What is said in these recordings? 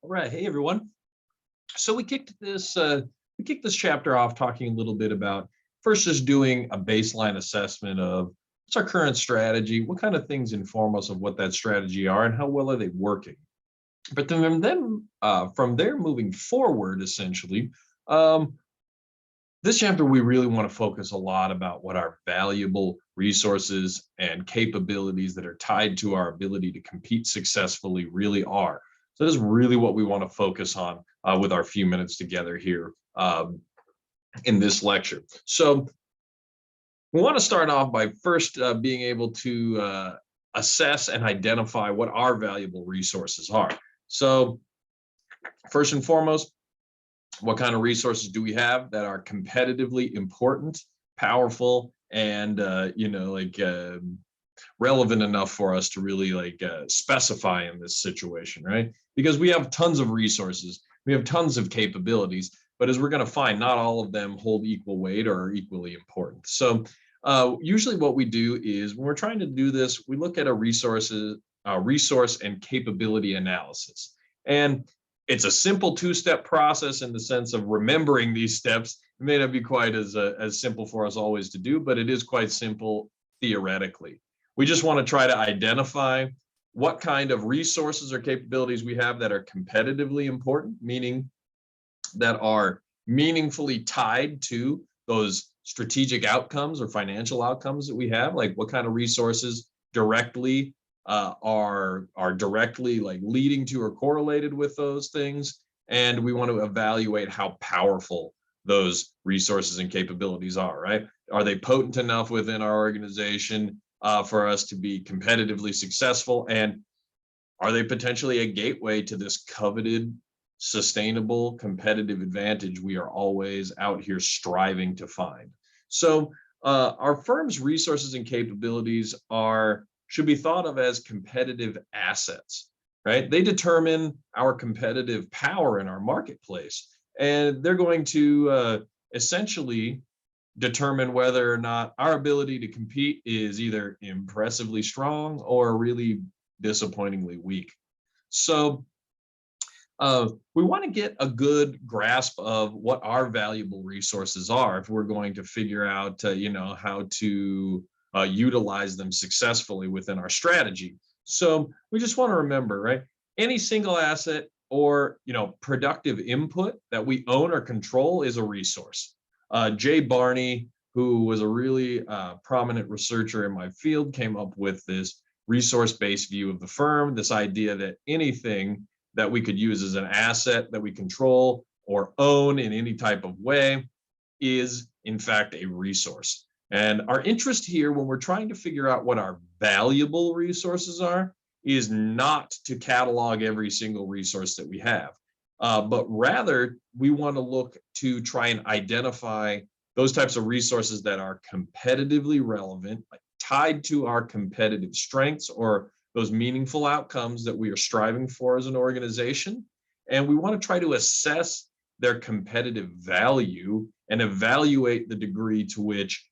All right, hey everyone. So we kicked this chapter off talking a little bit about first just doing a baseline assessment of what's our current strategy, what kind of things inform us of what that strategy are, and how well are they working. But then from there moving forward, essentially, um, this chapter we really want to focus a lot about what our valuable resources and capabilities that are tied to our ability to compete successfully really are. So this is really what we want to focus on with our few minutes together here in this lecture. So we want to start off by first being able to assess and identify what our valuable resources are. So first and foremost, what kind of resources do we have that are competitively important, powerful, and relevant enough for us to really specify in this situation, right? Because we have tons of resources, we have tons of capabilities, but as we're going to find, not all of them hold equal weight or are equally important. So usually what we do is when we're trying to do this, we look at a resource and capability analysis. And it's a simple two-step process in the sense of remembering these steps. It may not be quite as simple for us always to do, but it is quite simple theoretically. We just want to try to identify what kind of resources or capabilities we have that are competitively important, meaning that are meaningfully tied to those strategic outcomes or financial outcomes that we have, like what kind of resources directly are directly leading to or correlated with those things, and we want to evaluate how powerful those resources and capabilities are. Right? Are they potent enough within our organization for us to be competitively successful, and are they potentially a gateway to this coveted, sustainable competitive advantage we are always out here striving to find? So our firm's resources and capabilities should be thought of as competitive assets, right? They determine our competitive power in our marketplace, and they're going to essentially determine whether or not our ability to compete is either impressively strong or really disappointingly weak. So we want to get a good grasp of what our valuable resources are if we're going to figure out, how to utilize them successfully within our strategy. So we just want to remember, right? Any single asset or productive input that we own or control is a resource. Jay Barney, who was a really prominent researcher in my field, came up with this resource-based view of the firm, this idea that anything that we could use as an asset that we control or own in any type of way is, in fact, a resource. And our interest here when we're trying to figure out what our valuable resources are is not to catalog every single resource that we have, but rather we want to look to try and identify those types of resources that are competitively relevant, tied to our competitive strengths or those meaningful outcomes that we are striving for as an organization. And we want to try to assess their competitive value and evaluate the degree to which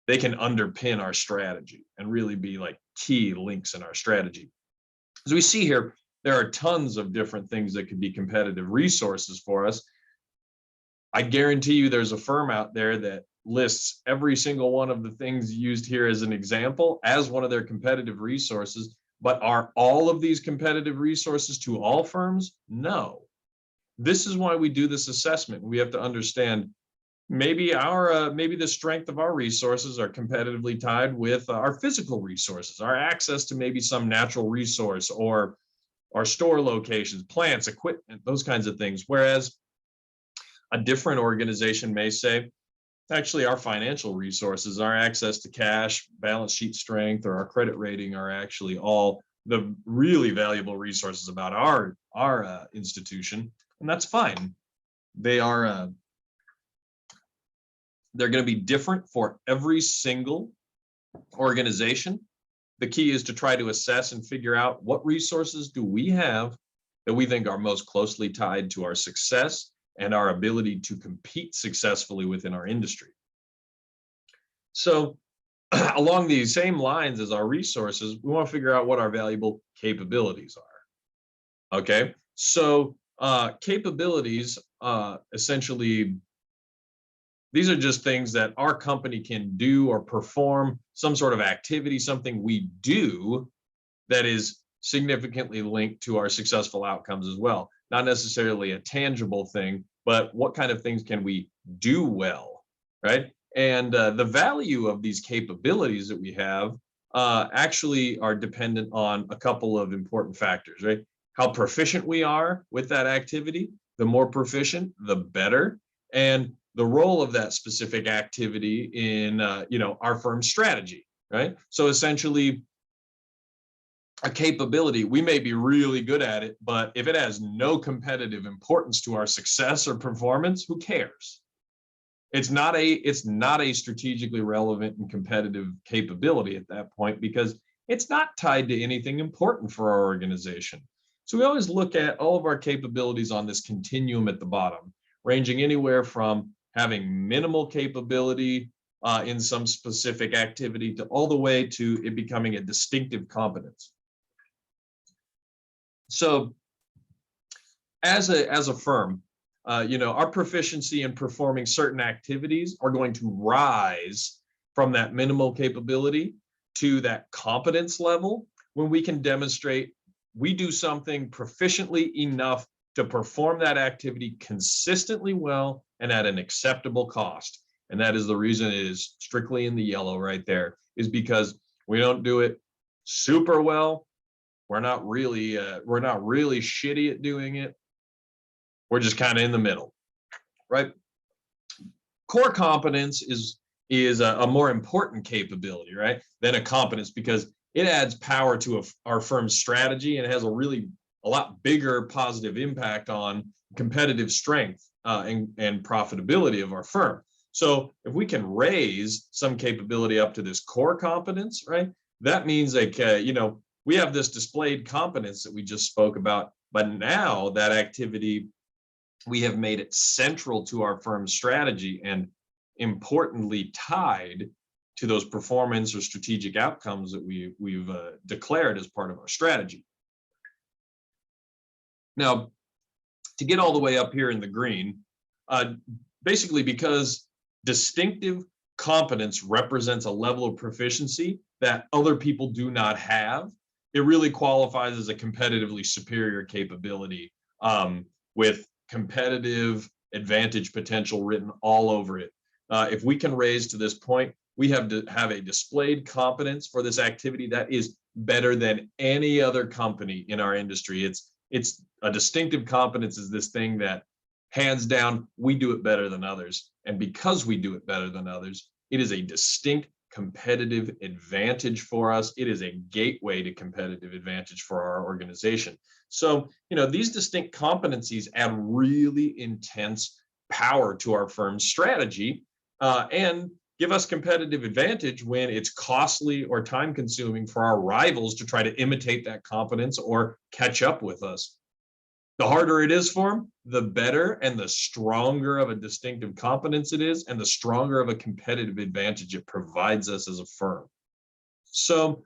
they can underpin our strategy and really be key links in our strategy. As we see here, there are tons of different things that could be competitive resources for us. I guarantee you there's a firm out there that lists every single one of the things used here as an example as one of their competitive resources, but are all of these competitive resources to all firms? No. This is why we do this assessment. We have to understand maybe the strength of our resources are competitively tied with our physical resources, our access to maybe some natural resource or our store locations, plants, equipment, those kinds of things. Whereas a different organization may say, actually, our financial resources, our access to cash, balance sheet strength, or our credit rating are actually all the really valuable resources about our institution, and that's fine. They're going to be different for every single organization. The key is to try to assess and figure out what resources do we have that we think are most closely tied to our success and our ability to compete successfully within our industry. So along these same lines as our resources, we want to figure out what our valuable capabilities are. Okay, So capabilities, essentially, these are just things that our company can do or perform, some sort of activity, something we do that is significantly linked to our successful outcomes as well. Not necessarily a tangible thing, but what kind of things can we do well, right? And the value of these capabilities that we have actually are dependent on a couple of important factors, right? How proficient we are with that activity. The more proficient, the better. And the role of that specific activity in our firm's strategy, right? So essentially, a capability, we may be really good at it, but if it has no competitive importance to our success or performance, who cares? It's not a strategically relevant and competitive capability at that point, because it's not tied to anything important for our organization. So we always look at all of our capabilities on this continuum at the bottom, ranging anywhere from having minimal capability in some specific activity to all the way to it becoming a distinctive competence. So as a firm, our proficiency in performing certain activities are going to rise from that minimal capability to that competence level when we can demonstrate we do something proficiently enough to perform that activity consistently well and at an acceptable cost. And that is the reason it is strictly in the yellow right there, is because we don't do it super well. We're not really shitty at doing it. We're just kind of in the middle, right? Core competence is a more important capability, right, than a competence, because it adds power to our firm's strategy and has a lot bigger positive impact on competitive strength and profitability of our firm. So if we can raise some capability up to this core competence, right, that means like, we have this displayed competence that we just spoke about, but now that activity, we have made it central to our firm's strategy and importantly tied to those performance or strategic outcomes that we've declared as part of our strategy. Now, to get all the way up here in the green, basically because distinctive competence represents a level of proficiency that other people do not have, it really qualifies as a competitively superior capability with competitive advantage potential written all over it. If we can raise to this point, we have to have a displayed competence for this activity that is better than any other company in our industry. It's a distinctive competence is this thing that hands down, we do it better than others. And because we do it better than others, it is a distinct competitive advantage for us. It is a gateway to competitive advantage for our organization. So, these distinct competencies add really intense power to our firm's strategy and give us competitive advantage when it's costly or time consuming for our rivals to try to imitate that competence or catch up with us. The harder it is for them, the better and the stronger of a distinctive competence it is, and the stronger of a competitive advantage it provides us as a firm. So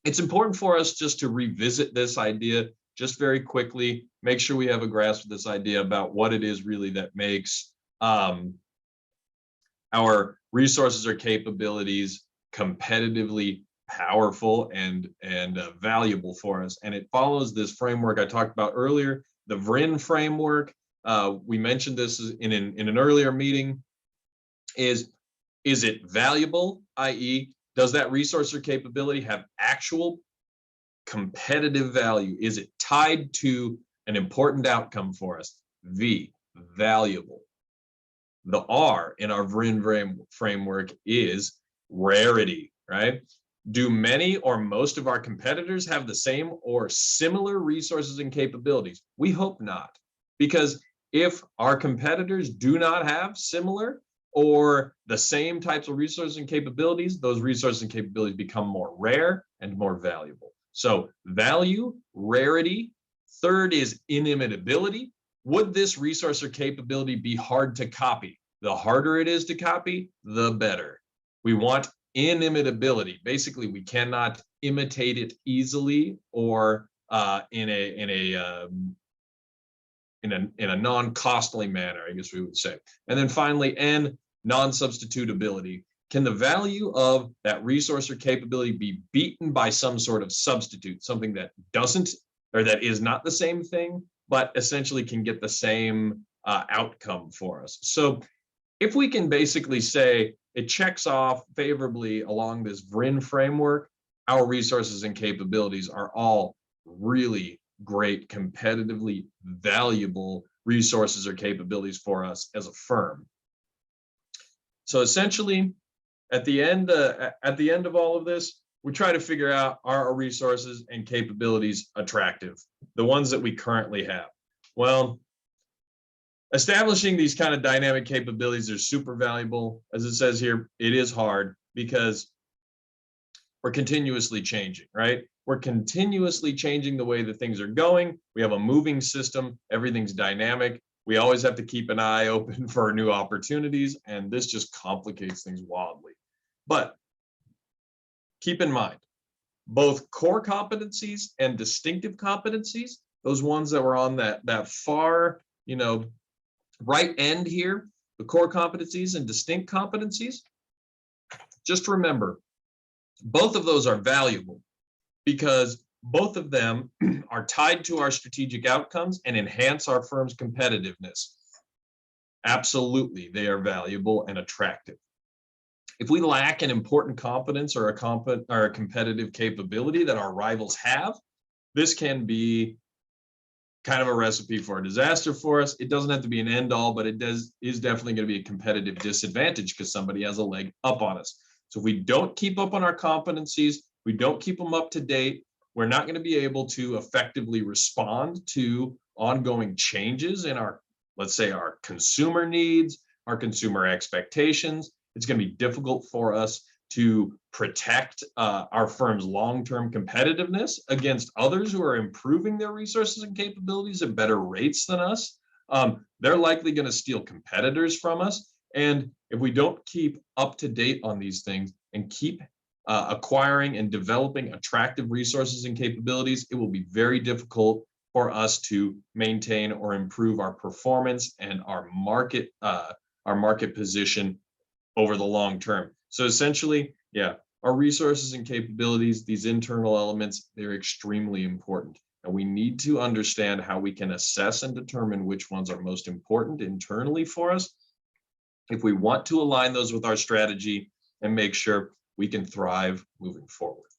it's important for us just to revisit this idea just very quickly, make sure we have a grasp of this idea about what it is really that makes our resources or capabilities competitively powerful and valuable for us. And it follows this framework I talked about earlier, the VRIN framework. We mentioned this in an earlier meeting. Is it valuable, i.e., does that resource or capability have actual competitive value? Is it tied to an important outcome for us? V, valuable. The R in our VRIN framework is rarity, right? Do many or most of our competitors have the same or similar resources and capabilities? We hope not, because if our competitors do not have similar or the same types of resources and capabilities, those resources and capabilities become more rare and more valuable. So value, rarity. Third is inimitability. Would this resource or capability be hard to copy? The harder it is to copy, the better. We want inimitability. Basically, we cannot imitate it easily or in a non-costly manner, I guess we would say. And then finally, N, non-substitutability. Can the value of that resource or capability be beaten by some sort of substitute, something that doesn't, or that is not the same thing, but essentially can get the same outcome for us? So if we can basically say it checks off favorably along this VRIN framework, our resources and capabilities are all really great, competitively valuable resources or capabilities for us as a firm. So essentially, at the end of all of this, we try to figure out, are our resources and capabilities attractive, the ones that we currently have? Well, establishing these kind of dynamic capabilities are super valuable. As it says here, it is hard because we're continuously changing, right? We're continuously changing the way that things are going. We have a moving system. Everything's dynamic. We always have to keep an eye open for new opportunities, and this just complicates things wildly. But keep in mind, both core competencies and distinctive competencies, those ones that were on that far, right end here, the core competencies and distinct competencies, just remember, both of those are valuable because both of them are tied to our strategic outcomes and enhance our firm's competitiveness. Absolutely, they are valuable and attractive. If we lack an important competence or a competitive capability that our rivals have, this can be kind of a recipe for a disaster for us. It doesn't have to be an end all, but it is definitely going to be a competitive disadvantage because somebody has a leg up on us. So if we don't keep up on our competencies, we don't keep them up to date, we're not going to be able to effectively respond to ongoing changes in our, let's say, our consumer needs, our consumer expectations. It's going to be difficult for us to protect our firm's long-term competitiveness against others who are improving their resources and capabilities at better rates than us. They're likely going to steal competitors from us. And if we don't keep up to date on these things and keep acquiring and developing attractive resources and capabilities, it will be very difficult for us to maintain or improve our performance and our market position over the long term. So essentially, yeah, our resources and capabilities, these internal elements, they're extremely important. And we need to understand how we can assess and determine which ones are most important internally for us if we want to align those with our strategy and make sure we can thrive moving forward.